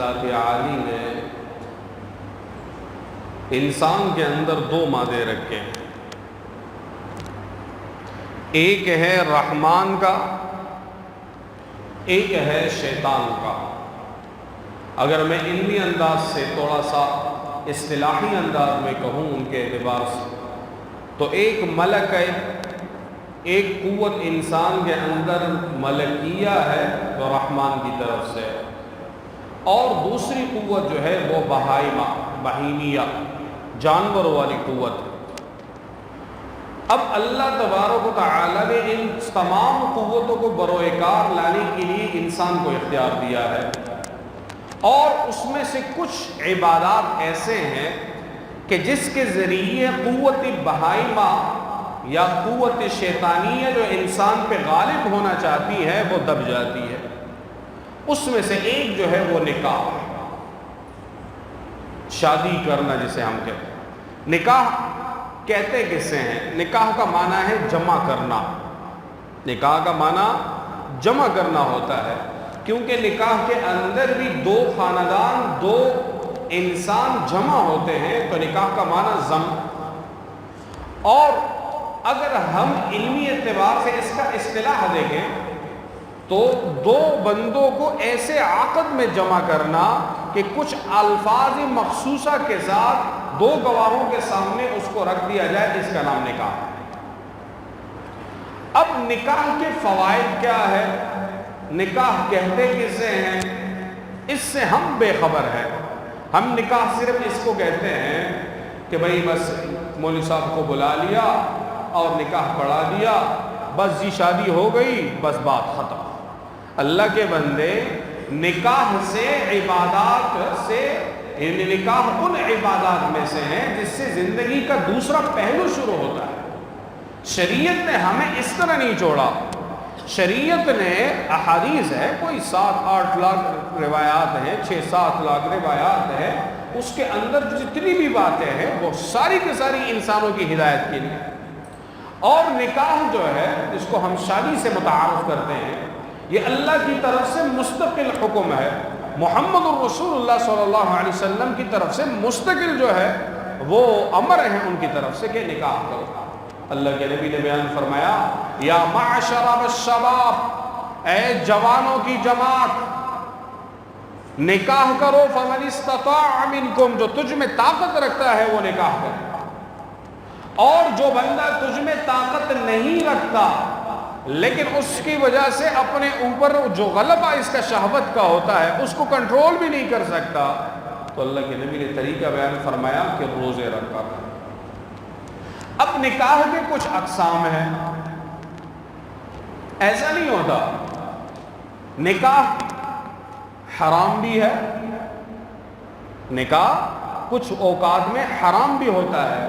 ذات عالی نے انسان کے اندر دو مادے رکھے ہیں، ایک ہے رحمان کا، ایک ہے شیطان کا۔ اگر میں علمی انداز سے تھوڑا سا اصطلاحی انداز میں کہوں ان کے اعتبار سے، تو ایک ملک ہے، ایک قوت انسان کے اندر ملکیہ ہے جو رحمان کی طرف سے، اور دوسری قوت جو ہے وہ بہیمیہ، جانور والی قوت۔ اب اللہ تبارک و تعالی نے ان تمام قوتوں کو بروئے کار لانے کے لیے انسان کو اختیار دیا ہے، اور اس میں سے کچھ عبادات ایسے ہیں کہ جس کے ذریعے قوت بہائمہ یا قوت شیطانیہ جو انسان پہ غالب ہونا چاہتی ہے وہ دب جاتی ہے۔ اس میں سے ایک جو ہے وہ نکاح، شادی کرنا جسے ہم کہتے ہیں۔ نکاح کہتے کسے ہیں؟ نکاح کا معنی ہے جمع کرنا، نکاح کا معنی جمع کرنا ہوتا ہے، کیونکہ نکاح کے اندر بھی دو خاندان، دو انسان جمع ہوتے ہیں، تو نکاح کا معنی جمع۔ اور اگر ہم علمی اعتبار سے اس کا اصطلاح دیکھیں تو دو بندوں کو ایسے عقد میں جمع کرنا کہ کچھ الفاظ مخصوصہ کے ساتھ دو گواہوں کے سامنے اس کو رکھ دیا جائے، اس کا نام نکاح۔ اب نکاح کے فوائد کیا ہے؟ نکاح کہتے کسے ہیں؟ اس سے ہم بے خبر ہیں۔ ہم نکاح صرف اس کو کہتے ہیں کہ بھئی بس مولوی صاحب کو بلا لیا اور نکاح پڑھا دیا، بس جی شادی ہو گئی، بس بات ختم۔ اللہ کے بندے، نکاح سے، عبادات سے، نکاح ان عبادات میں سے ہیں جس سے زندگی کا دوسرا پہلو شروع ہوتا ہے۔ شریعت نے ہمیں اس طرح نہیں چھوڑا، شریعت نے احادیث ہے، کوئی 7-8 لاکھ روایات ہیں، 6-7 لاکھ روایات ہیں، اس کے اندر جتنی بھی باتیں ہیں وہ ساری کی ساری انسانوں کی ہدایت کے لیے۔ اور نکاح جو ہے جس کو ہم شادی سے متعارف کرتے ہیں، یہ اللہ کی طرف سے مستقل حکم ہے، محمد الرسول اللہ صلی اللہ علیہ وسلم کی طرف سے مستقل جو ہے وہ امر ہیں ان کی طرف سے کہ نکاح کرو۔ اللہ کے نبی نے بیان فرمایا، یا معشر الشباب، اے جوانوں کی جماعت، نکاح کرو، فمن استطاع منکم، جو تجھ میں طاقت رکھتا ہے وہ نکاح کرے، اور جو بندہ تجھ میں طاقت نہیں رکھتا لیکن اس کی وجہ سے اپنے اوپر جو غلبہ اس کا شہوت کا ہوتا ہے اس کو کنٹرول بھی نہیں کر سکتا، تو اللہ کے نبی نے طریقہ بیان فرمایا کہ روزے رکھا۔ اب نکاح کے کچھ اقسام ہیں، ایسا نہیں ہوتا نکاح حرام بھی ہے، نکاح کچھ اوقات میں حرام بھی ہوتا ہے،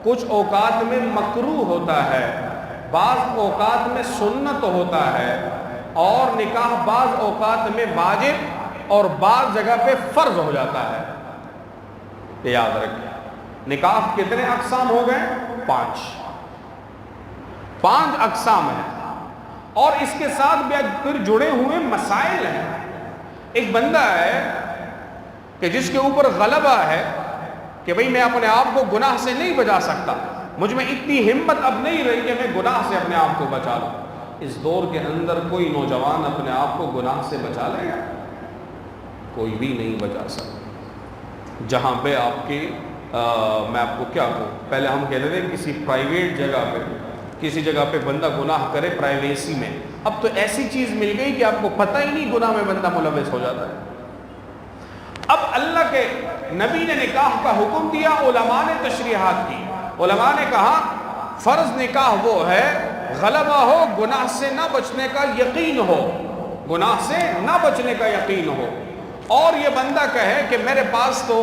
کچھ اوقات میں مکروہ ہوتا ہے، بعض اوقات میں سنت ہوتا ہے، اور نکاح بعض اوقات میں واجب اور بعض جگہ پہ فرض ہو جاتا ہے۔ یہ یاد رکھیں، نکاح کتنے اقسام ہو گئے؟ 5 اقسام ہیں، اور اس کے ساتھ بھی پھر جڑے ہوئے مسائل ہیں۔ ایک بندہ ہے کہ جس کے اوپر غلبہ ہے کہ بھئی میں اپنے آپ کو گناہ سے نہیں بچا سکتا، مجھ میں اتنی ہمت اب نہیں رہی کہ میں گناہ سے اپنے آپ کو بچا لوں۔ اس دور کے اندر کوئی نوجوان اپنے آپ کو گناہ سے بچا لے گا؟ کوئی بھی نہیں بچا سکتا۔ جہاں پہ آپ کے میں آپ کو کیا کہوں، پہلے ہم کہتے تھے کسی پرائیویٹ جگہ پہ، کسی جگہ پہ بندہ گناہ کرے پرائیویسی میں، اب تو ایسی چیز مل گئی کہ آپ کو پتہ ہی نہیں، گناہ میں بندہ ملوث ہو جاتا ہے۔ اب اللہ کے نبی نے نکاح کا حکم دیا، علماء نے تشریحات کی، علماء نے کہا فرض نکاح وہ ہے غلبہ ہو، گناہ سے نہ بچنے کا یقین ہو، گناہ سے نہ بچنے کا یقین ہو، اور یہ بندہ کہے کہ میرے پاس تو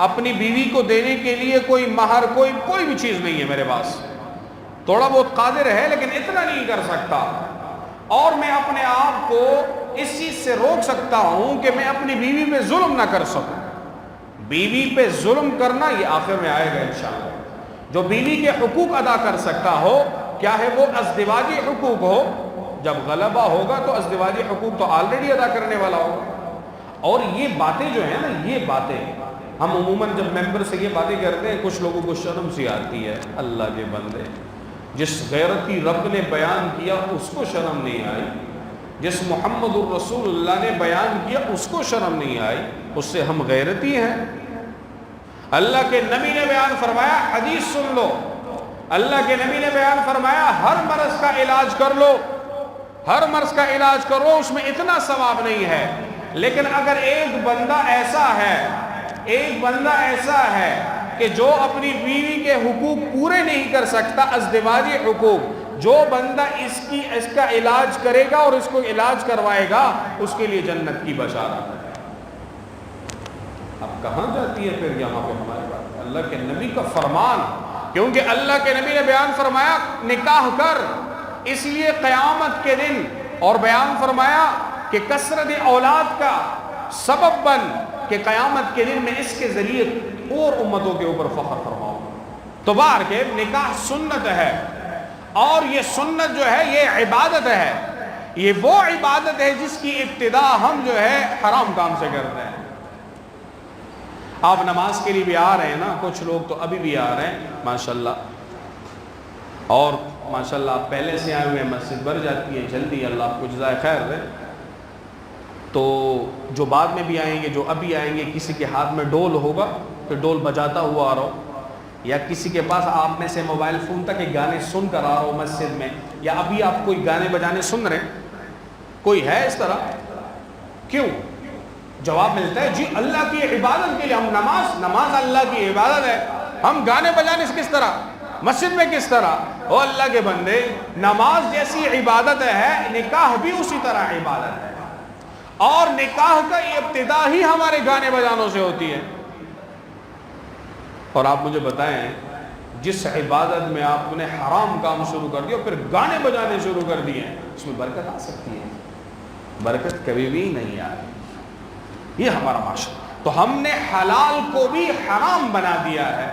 اپنی بیوی کو دینے کے لیے کوئی مہر، کوئی بھی چیز نہیں ہے میرے پاس، تھوڑا بہت قادر ہے لیکن اتنا نہیں کر سکتا، اور میں اپنے آپ کو اس چیز سے روک سکتا ہوں کہ میں اپنی بیوی پہ ظلم نہ کر سکوں۔ بیوی پہ ظلم کرنا یہ آخر میں آئے گا انشاءاللہ۔ جو بیوی کے حقوق ادا کر سکتا ہو، کیا ہے وہ ازدواجی حقوق ہو، جب غلبہ ہوگا تو ازدواجی حقوق تو آلریڈی ادا کرنے والا ہوگا، اور یہ باتیں جو ہیں نا، یہ باتیں ہم عموماً جب ممبر سے یہ باتیں کرتے ہیں کچھ لوگوں کو شرم سی آتی ہے. اللہ کے بندے، جس غیرتی رب نے بیان کیا اس کو شرم نہیں آئی، جس محمد الرسول اللہ نے بیان کیا اس کو شرم نہیں آئی، اس سے ہم غیرتی ہیں. اللہ کے نبی نے بیان فرمایا، حدیث سن لو، اللہ کے نبی نے بیان فرمایا ہر مرض کا علاج کر لو، ہر مرض کا علاج کرو، اس میں اتنا ثواب نہیں ہے. لیکن اگر ایک بندہ ایسا ہے کہ جو اپنی بیوی کے حقوق پورے نہیں کر سکتا، ازدواجی حقوق، جو بندہ اس کا علاج کرے گا اور اس کو علاج کروائے گا، اس کے لیے جنت کی بشارت ہے. اب کہاں جاتی ہے پھر یہاں پہ ہمارے بات؟ اللہ کے نبی کا فرمان، کیونکہ اللہ کے نبی نے بیان فرمایا نکاح کر، اس لیے قیامت کے دن، اور بیان فرمایا کہ کثرت اولاد کا سبب بن کہ قیامت کے دن میں اس کے ذریعے اور امتوں کے اوپر فخر فرماؤں. تو باہر کے نکاح سنت ہے، اور یہ سنت جو ہے یہ عبادت ہے. یہ وہ عبادت ہے جس کی ابتدا ہم جو ہے حرام کام سے کرتے ہیں. آپ نماز کے لیے بھی آ رہے ہیں نا، کچھ لوگ تو ابھی بھی آ رہے ہیں ماشاءاللہ، اور ماشاءاللہ آپ پہلے سے آئے ہوئے، مسجد بھر جاتی ہے جلدی، اللہ آپ کو جزائے خیر دے. تو جو بعد میں بھی آئیں گے، جو ابھی آئیں گے، کسی کے ہاتھ میں ڈول ہوگا تو ڈول بجاتا ہوا آ رہا ہو، یا کسی کے پاس آپ میں سے موبائل فون تک ایک گانے سن کر آ رہا ہو مسجد میں، یا ابھی آپ کوئی گانے بجانے سن رہے ہیں. کوئی ہے اس طرح؟ کیوں؟ جواب ملتا ہے جی اللہ کی عبادت کے لیے. ہم نماز اللہ کی عبادت ہے، ہم گانے بجانے سے کس طرح، مسجد میں کس طرح؟ او اللہ کے بندے، نماز جیسی عبادت ہے، نکاح بھی اسی طرح عبادت ہے، اور نکاح کا ابتدا ہی ہمارے گانے بجانوں سے ہوتی ہے. اور آپ مجھے بتائیں، جس عبادت میں آپ نے حرام کام شروع کر دیا پھر گانے بجانے شروع کر دیے، اس میں برکت آ سکتی ہے؟ برکت کبھی بھی نہیں آئی. یہ ہمارا معاشرہ. تو ہم نے حلال کو بھی حرام بنا دیا ہے.